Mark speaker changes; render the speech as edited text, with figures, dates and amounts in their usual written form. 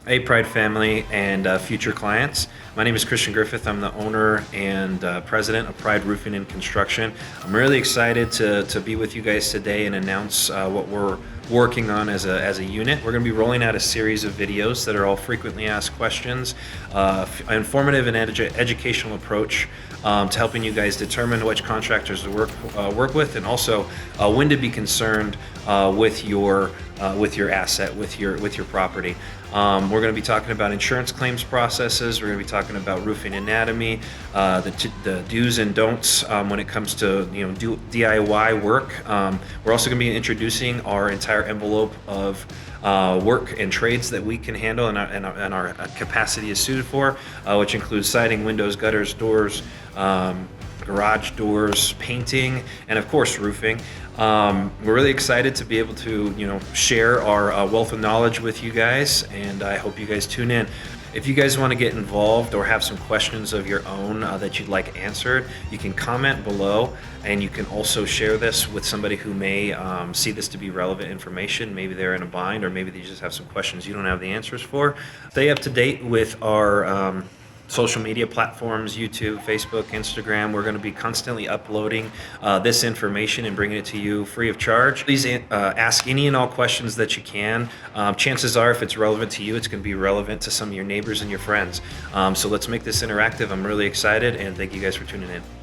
Speaker 1: Hey, Pride family and future clients. My name is Christian Griffith. I'm the owner and president of Pride Roofing and Construction. I'm really excited to be with you guys today and announce what we're working on as a unit. We're going to be rolling out a series of videos that are all frequently asked questions, informative and educational approach to helping you guys determine which contractors to work with, and also when to be concerned with your asset, with your property. We're going to be talking about insurance claims processes. We're going to be talking about roofing anatomy, the do's and don'ts when it comes to DIY work. We're also going to be introducing our entire envelope of work and trades that we can handle and our capacity is suited for, which includes siding, windows, gutters, doors, garage doors, painting, and of course roofing. We're really excited to be able to share our wealth of knowledge with you guys, and I hope you guys tune in. If you guys want to get involved or have some questions of your own that you'd like answered, you can comment below, and you can also share this with somebody who may see this to be relevant information. Maybe they're in a bind, or maybe they just have some questions you don't have the answers for. Stay up to date with our social media platforms: YouTube, Facebook, Instagram. We're going to be constantly uploading this information and bringing it to you free of charge. Please ask any and all questions that you can. Chances are, if it's relevant to you, it's going to be relevant to some of your neighbors and your friends. So let's make this interactive. I'm really excited, and thank you guys for tuning in.